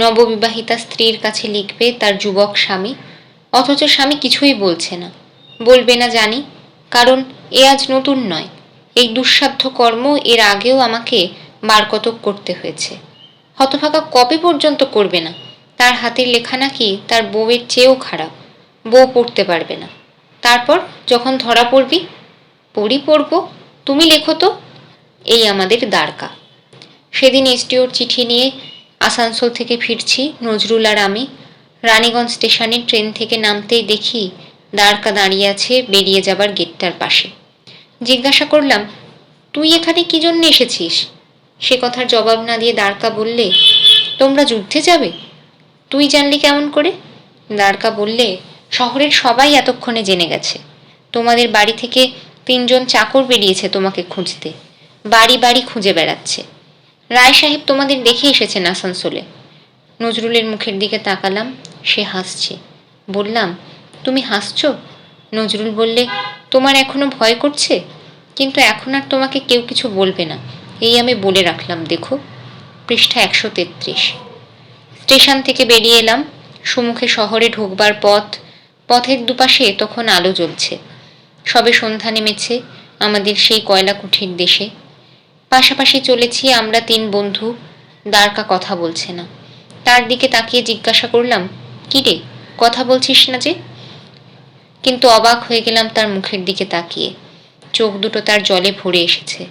নববিবাহিতা স্ত্রীর কাছে লিখবে তার যুবক স্বামী, অথচ স্বামী কিছুই বলছে না। বলবে না জানি, কারণ এ আজ নতুন নয়। এই দুঃসাধ্য কর্ম এর আগেও আমাকে বার কতক করতে হয়েছে। হতভাগা কবে পর্যন্ত করবে না? তার হাতের লেখা নাকি তার বউয়ের চেয়েও খারাপ। বউ পড়তে পারবে না। তারপর যখন ধরা পড়বি, পড়ব, তুমি লেখো তো। এই আমাদের দ্বারকা। সেদিন এসডিওর চিঠি নিয়ে আসানসোল থেকে ফিরছি নজরুল আর আমি। রানীগঞ্জ স্টেশনে ট্রেন থেকে নামতেই দেখি দ্বারকা দাঁড়িয়ে আছে বেরিয়ে যাবার গেটটার পাশে। জিজ্ঞাসা করলাম, তুই এখানে কি জন্য এসেছিস? সে কথার জবাব না দিয়ে দ্বারকা বললে, তোমরা যুদ্ধে যাবে? তুই জানলি কেমন করে? দ্বারকা বললে, শহরের সবাই এতক্ষণে জেনে গেছে। তোমাদের বাড়ি থেকে 3 জন চাকর বেরিয়েছে তোমাকে খুঁজতে, বাড়ি বাড়ি খুঁজে বেড়াচ্ছে। রায় সাহেব তোমাদের দেখে এসেছেন আসানসোলে। নজরুলের মুখের দিকে তাকালাম, সে হাসছে। বললাম, তুমি হাসছো? নজরুল বললে, তোমার এখনো ভয় করছে? কিন্তু এখন আর তোমাকে কেউ কিছু বলবে না, এই আমি বলে রাখলাম, দেখো। পৃষ্ঠা 133। স্টেশন থেকে বেরিয়ে এলাম। সম্মুখে শহরে ঢুকবার পথ। পথের দুপাশে তখন আলো জ্বলছে। সবে সন্ধ্যা নেমেছে আমাদের সেই কয়লা কুঠির দেশে। পাশাপাশি চলেছি আমরা 3 বন্ধু। দ্বারকা কথা বলছে না। তার দিকে তাকিয়ে জিজ্ঞাসা করলাম, কি রে, কথা বলছিস না যে? কিন্তু অবাক হয়ে গেলাম তার মুখের দিকে তাকিয়ে। চোখ দুটো তার জলে ভরে এসেছে,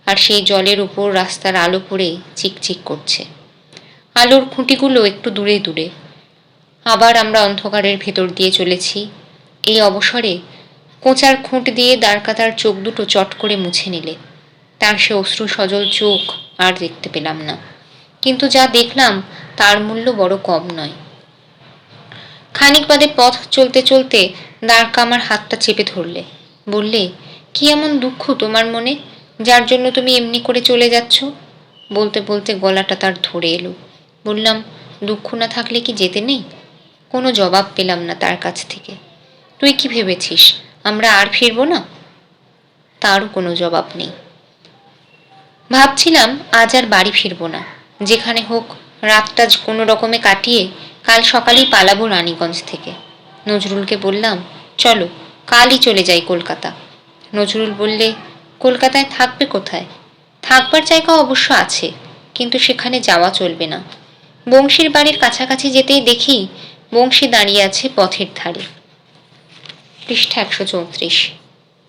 আর সেই জলের উপর রাস্তার আলো পড়ে চিকচিক করছে। আলোর খুঁটিগুলো একটু দূরে দূরে। আবার আমরা অন্ধকারের ভেতর দিয়ে চলেছি। এই অবসরে কোঁচার খুঁট দিয়ে দ্বারকা তার চোখ দুটো চট করে মুছে নিলে। তার সে অশ্রু সজল চোখ আর দেখতে পেলাম না, কিন্তু যা দেখলাম তার মূল্য বড় কম নয়। খানিক বাদে পথ চলতে চলতে দ্বারকা আমার হাতটা চেপে ধরলে। বললে, কি এমন দুঃখ তোমার মনে, যার জন্য তুমি এমনি করে চলে যাচ্ছ? বলতে বলতে গলাটা তার ধরে এলো। বললাম, দুঃখ না থাকলে কি যেতে নেই? কোনো জবাব পেলাম না তার কাছ থেকে। তুই কি ভেবেছিস আমরা আর ফিরবো না? তারও কোনো জবাব নেই। ভাবছিলাম আজ আর বাড়ি ফিরবো না, যেখানে হোক রাতটা কোনো রকমে কাটিয়ে কাল সকালেই পালাবো রানীগঞ্জ থেকে। নজরুলকে বললাম, চলো কালই চলে যাই কলকাতা। নজরুল বললে, কলকাতায় থাকবে কোথায়? থাকবার জায়গা অবশ্য আছে, কিন্তু সেখানে যাওয়া চলবে না। বংশীর বাড়ির কাছাকাছি যেতেই দেখি বংশী দাঁড়িয়ে আছে পথের ধারে। পৃষ্ঠা 134।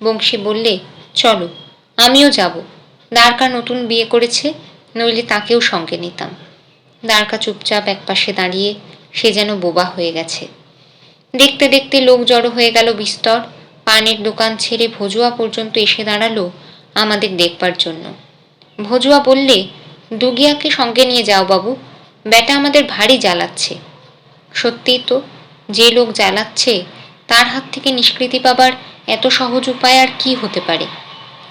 বংশী বললে, চলো, আমিও যাব। দ্বারকা নতুন বিয়ে করেছে, নইলে তাকেও সঙ্গে নিতাম। দ্বারকা চুপচাপ একপাশে দাঁড়িয়ে, সে যেন বোবা হয়ে গেছে। দেখতে দেখতে লোক জড়ো হয়ে গেল বিস্তর। পানের দোকান ছেড়ে ভজুয়া পর্যন্ত এসে দাঁড়ালো আমাদের দেখবার জন্য। ভজুয়া বললে, দুগিয়াকে সঙ্গে নিয়ে যাও বাবু, ব্যাটা আমাদের ভারী জ্বালাচ্ছে। সত্যিই তো, যে লোক জ্বালাচ্ছে তার হাত থেকে নিষ্কৃতি পাবার এত সহজ উপায় আর কি হতে পারে?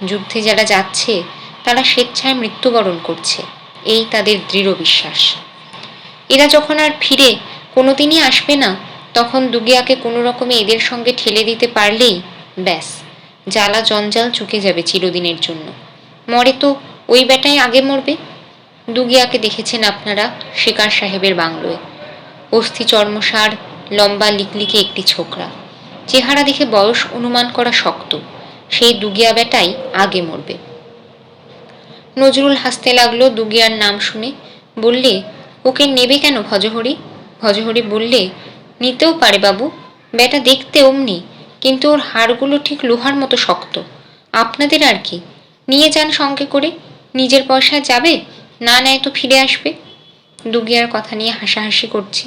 যুদ্ধে যারা যাচ্ছে তারা স্বেচ্ছায় মৃত্যুবরণ করছে, এই তাদের দৃঢ় বিশ্বাস। এরা যখন আর ফিরে কোনোদিনই আসবে না, তখন দুগিয়াকে কোনো রকমে এদের সঙ্গে ঠেলে দিতে পারলেই ব্যাস, জ্বালা জঞ্জাল চুকে যাবে চিরদিনের জন্য। মরে তো ওই বেটাই আগে মরবে। দুগিয়াকে দেখেছেন আপনারা শিকার সাহেবের বাংলোয়। অস্থি চর্মসার, লম্বা লিকলিকে একটি ছোকরা, চেহারা দেখে বয়স অনুমান করা শক্ত। সেই দুগিয়া বেটাই আগে মরবে। নজরুল হাসতে লাগলো দুগিয়ার নাম শুনে। বললে, ওকে নেবে কেন ভজহরি? ভজহরি বললে, নিতেও পারে বাবু, বেটা দেখতে অমনি, কিন্তু ওর হাড়গুলো ঠিক লোহার মতো শক্ত। আপনাদের আর কি, নিয়ে যান সঙ্গে করে, নিজের পয়সায় যাবে, না নেয় তো ফিরে আসবে। দুগিয়ার কথা নিয়ে হাসাহাসি করছি।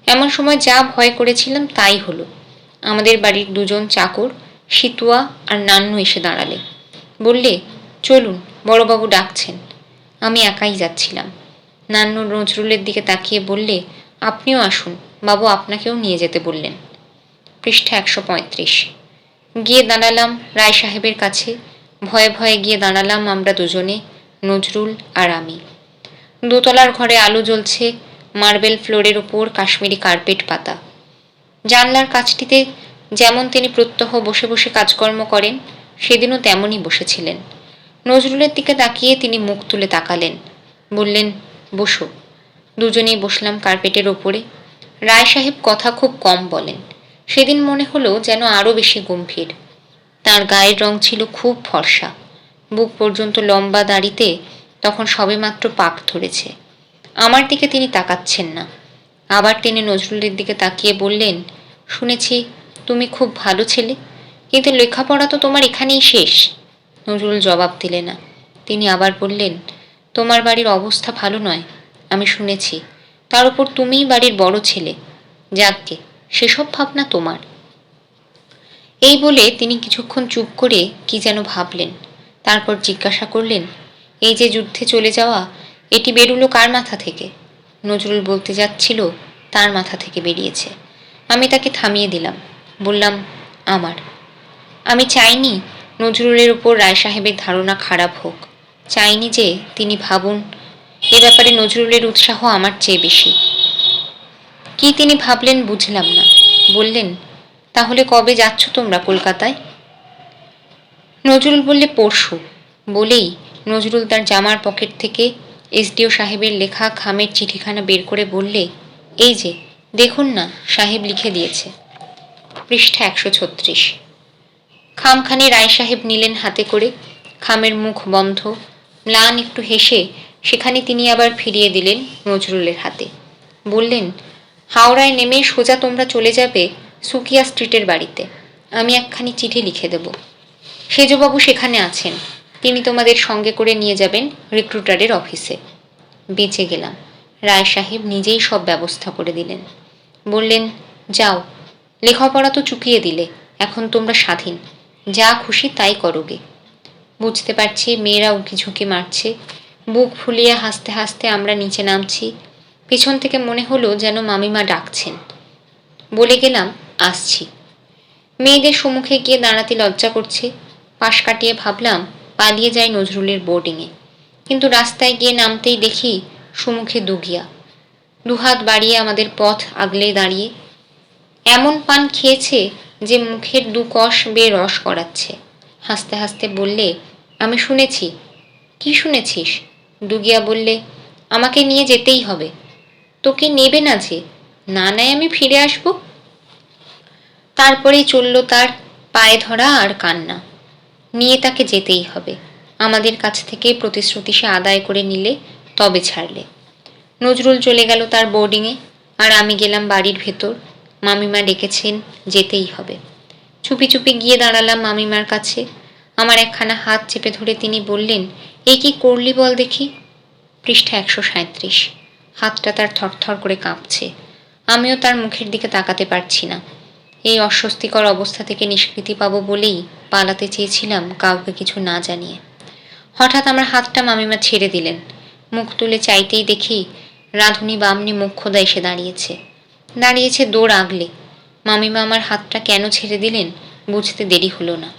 এমন সময় যা ভয় করেছিলাম তাই হলো। আমাদের বাড়ির দুজন চাকর, সিতুয়া আর নান্নু এসে দাঁড়ালে। বললে, চলুন, বড়বাবু ডাকছেন। আমি একাই যাচ্ছিলাম। নান্নু নজরুলের দিকে তাকিয়ে বললে, আপনিও আসুন, বাবু আপনাকেও নিয়ে যেতে বললেন। পৃষ্ঠা 135। গিয়ে দাঁড়ালাম রায় সাহেবের কাছে। ভয়ে ভয়ে গিয়ে দাঁড়ালাম আমরা দুজনে, নজরুল আর আমি। দোতলার ঘরে আলো জ্বলছে, মার্বেল ফ্লোরের ওপর কাশ্মীরি কার্পেট পাতা। জানলার কাছটিতে যেমন তিনি প্রত্যহ বসে বসে কাজকর্ম করেন, সেদিনও তেমনই বসেছিলেন। নজরুলের দিকে তাকিয়ে তিনি মুখ তুলে তাকালেন, বললেন, বসো। দুজনেই বসলাম কার্পেটের ওপরে। রায় সাহেব কথা খুব কম বলেন, সেদিন মনে হলো যেন আরও বেশি গম্ভীর। তার গায়ের রং ছিল খুব ফর্সা, বুক পর্যন্ত লম্বা দাড়িতে তখন সবেমাত্র পাক ধরেছে। আমার দিকে তিনি তাকাচ্ছেন না। আবার তিনি নজরুলের দিকে তাকিয়ে বললেন, শুনেছি তুমি খুব ভালো ছেলে, কিন্তু লেখাপড়া তো তোমার এখানেই শেষ। নজরুল জবাব দিলে না। তিনি আবার বললেন, তোমার বাড়ির অবস্থা ভালো নয়, আমি শুনেছি। তার উপর তুমিই বাড়ির বড় ছেলে। যাকগে, সেসব ভাবনা তোমার। এই বলে তিনি কিছুক্ষণ চুপ করে কি যেন ভাবলেন। তারপর জিজ্ঞাসা করলেন, এই যে যুদ্ধে চলে যাওয়া, এটি বেরুলো কার মাথা থেকে? নজরুল বলতে যাচ্ছিল, তার মাথা থেকে বেরিয়েছে। আমি তাকে থামিয়ে দিলাম, বললাম, আমার। আমি চাইনি নজরুলের উপর রায় সাহেবের ধারণা খারাপ হোক, চাইনি যে তিনি ভাবুন এ ব্যাপারে নজরুলের উৎসাহ আমার চেয়ে বেশি। কি তিনি ভাবলেন বুঝলাম না। বললেন, তাহলে কবে যাচ্ছ তোমরা কলকাতায়? নজরুল বললে, পরশু। বলেই নজরুল তার জামার পকেট থেকে এসডিও সাহেবের লেখা খামের চিঠিখানা বের করে বললে, এই যে দেখুন না, সাহেব লিখে দিয়েছে। পৃষ্ঠা 136। খামখানি রায় সাহেব নিলেন হাতে করে। খামের মুখ বন্ধ। ম্লান একটু হেসে সেখানে তিনি আবার ফিরিয়ে দিলেন নজরুলের হাতে। বললেন, হাওড়ায় নেমে সোজা তোমরা চলে যাবে সুকিয়া স্ট্রিটের বাড়িতে। আমি একখানি চিঠি লিখে দেব। সেজবাবু সেখানে আছেন, তিনি তোমাদের সঙ্গে করে নিয়ে যাবেন রিক্রুটারের অফিসে। বেঁচে গেলাম। রায় সাহেব নিজেই সব ব্যবস্থা করে দিলেন। বললেন, যাও, লেখাপড়া তো চুকিয়ে দিলে, এখন তোমরা স্বাধীন, যা খুশি তাই করোগে। বুঝতে পারছি মেয়েরা উঁকি ঝুঁকি মারছে। বুক ফুলিয়ে হাসতে হাসতে আমরা নিচে নামছি। পেছন থেকে মনে হলো যেন মামিমা ডাকছেন। বলে গেলাম, আসছি। মেয়েদের সম্মুখে গিয়ে দাঁড়াতে লজ্জা করছে। পাশ কাটিয়ে ভাবলাম পালিয়ে যাই নজরুলের বোর্ডিংয়ে, কিন্তু রাস্তায় গিয়ে নামতেই দেখি সম্মুখে দুগিয়া দুহাত বাড়িয়ে আমাদের পথ আগলে দাঁড়িয়ে। এমন পান খেয়েছে যে মুখের দুকশ বেয়ে রস করাচ্ছে। হাসতে হাসতে বললে, আমি শুনেছি। কি শুনেছিস? দুগিয়া বললে, আমাকে নিয়ে যেতেই হবে। তোকে নেবে না যে? না নেয় আমি ফিরে আসবো। তারপরেই চলল তার পায়ে ধরা আর কান্না। নিয়ে তাকে যেতেই হবে, আমাদের কাছ থেকে প্রতিশ্রুতি সে আদায় করে নিলে তবে ছাড়লে। নজরুল চলে গেল তার বোর্ডিংয়ে, আর আমি গেলাম বাড়ির ভেতর। মামিমা ডেকেছেন, যেতেই হবে। চুপি চুপি গিয়ে দাঁড়ালাম মামিমার কাছে। আমার একখানা হাত চেপে ধরে তিনি বললেন, এ কি করলি বল দেখি। পৃষ্ঠা 137। হাতটা তার থরথর করে কাঁপছে। আমিও তার মুখের দিকে তাকাতে পারছি না। এই অস্বস্তিকর অবস্থা থেকে নিষ্কৃতি পাবো বলেই পালাতে চেয়েছিলাম কাউকে কিছু না জানিয়ে। হঠাৎ আমার হাতটা মামিমা ছেড়ে দিলেন। মুখ তুলে চাইতেই দেখি রাঁধুনি বামনি মোক্ষদা এসে দাঁড়িয়েছে দৌড় আগলে। মামিমা আমার হাতটা কেন ছেড়ে দিলেন বুঝতে দেরি হলো না।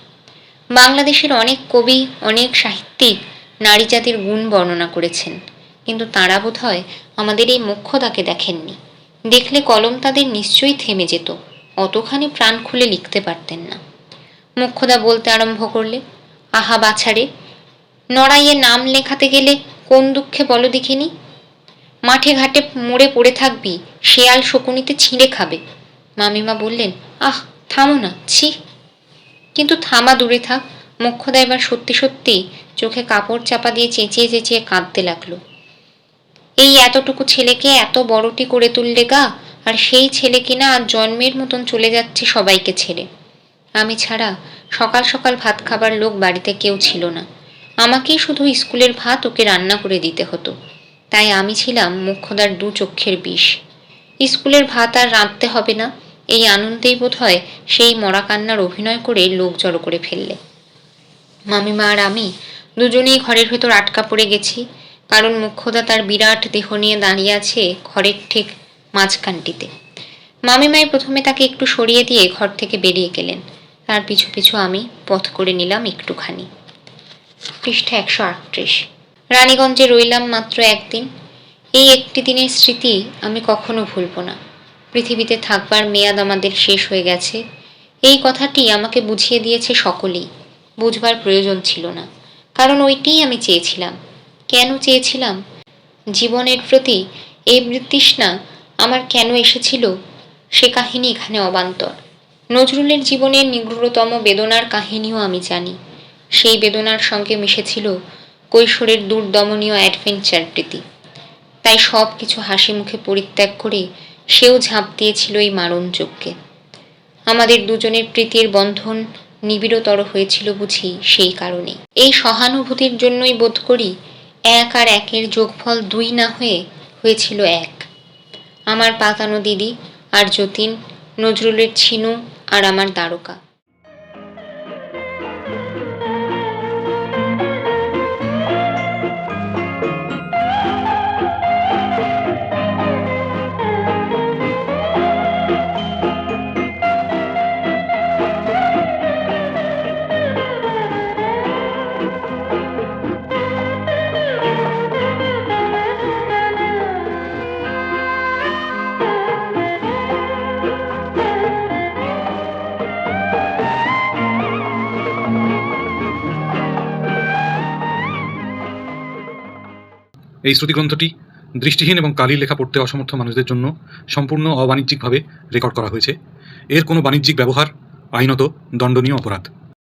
বাংলাদেশের অনেক কবি, অনেক সাহিত্যিক নারী জাতির গুণ বর্ণনা করেছেন, কিন্তু তাঁরা বোধ হয় আমাদের এই মোক্ষদাকে দেখেননি। দেখলে কলম তাদের নিশ্চয়ই থেমে যেত, অতখানি প্রাণ খুলে লিখতে পারতেন না। মোক্ষদা বলতে আরম্ভ করলে, আহা বাছারে, নড়াইয়ে নাম লেখাতে গেলে কোন দুঃখে বলো দেখিনি। মাঠে ঘাটে মরে পড়ে থাকবি, শেয়াল শকুনিতে ছিঁড়ে খাবে। মামিমা বললেন, আহ থামো না, ছি। কিন্তু থামা দূরে থাক, মোক্ষদা এবার সত্যি সত্যি চোখে কাপড় চাপা দিয়ে চেঁচিয়ে চেঁচিয়ে কাঁদতে লাগলো। এই এতটুকু ছেলেকে এত বড়টি করে তুললে গা, আর সেই ছেলে কিনা আজ জন্মের মতন চলে যাচ্ছে সবাইকে ছেড়ে। আমি ছাড়া সকাল সকাল ভাত খাবার লোক বাড়িতে কেউ ছিল না। আমাকেই শুধু স্কুলের ভাত ওকে রান্না করে দিতে হতো। তাই আমি ছিলাম মোক্ষদার দু চক্ষের বিষ। স্কুলের ভাত আর রাঁধতে হবে না, এই আনন্দেই বোধ হয় সেই মরা কান্নার অভিনয় করে লোক জড়ো করে ফেললে। মামিমা আর আমি দুজনেই ঘরের ভেতর আটকা পড়ে গেছি, কারণ মোক্ষদা তার বিরাট দেহ নিয়ে দাঁড়িয়ে আছে ঘরের ঠিক মাঝখানটিতে। মামিমাই প্রথমে তাকে একটু সরিয়ে দিয়ে ঘর থেকে বেরিয়ে গেলেন। তার পিছু পিছু আমি পথ করে নিলাম একটুখানি। পৃষ্ঠা 138। রানীগঞ্জে রইলাম মাত্র একদিন। এই একটি দিনের স্মৃতি আমি কখনো ভুলব না। পৃথিবীতে থাকবার মেয়াদ আমাদের শেষ হয়ে গেছে, এই কথাটি আমাকে বুঝিয়ে দিয়েছে সকলেই। বুঝবার প্রয়োজন ছিল না, কারণ ওইটিই আমি চেয়েছিলাম। কেন চেয়েছিলাম? জীবনের প্রতি এই বিতৃষ্ণা আমার কেন এসেছিল, সে কাহিনী এখানে অবান্তর। নজরুলের জীবনের নিগূঢ়তম বেদনার কাহিনীও আমি জানি। সেই বেদনার সঙ্গে মিশেছিল কৈশোরের দুর্দমনীয় অ্যাডভেঞ্চার প্রীতি। তাই সব কিছু হাসি মুখে পরিত্যাগ করে সেও ঝাঁপ দিয়েছিল এই মারণ যজ্ঞে। আমাদের দুজনের প্রীতির বন্ধন নিবিড়তর হয়েছিল বুঝি সেই কারণে। এই সহানুভূতির জন্যই বোধ করি 1 আর 1-এর যোগফল 2 না হয়ে হয়েছিল 1। আমার পাতানো দিদি আর যতীন, নজরুলের ছিনু আর আমার দ্বারকা। এই শ্রুতিগ্রন্থটি দৃষ্টিহীন এবং কালি লেখা পড়তে অসমর্থ মানুষদের জন্য সম্পূর্ণ অবাণিজ্যিকভাবে রেকর্ড করা হয়েছে। এর কোনো বাণিজ্যিক ব্যবহার আইনত দণ্ডনীয় অপরাধ।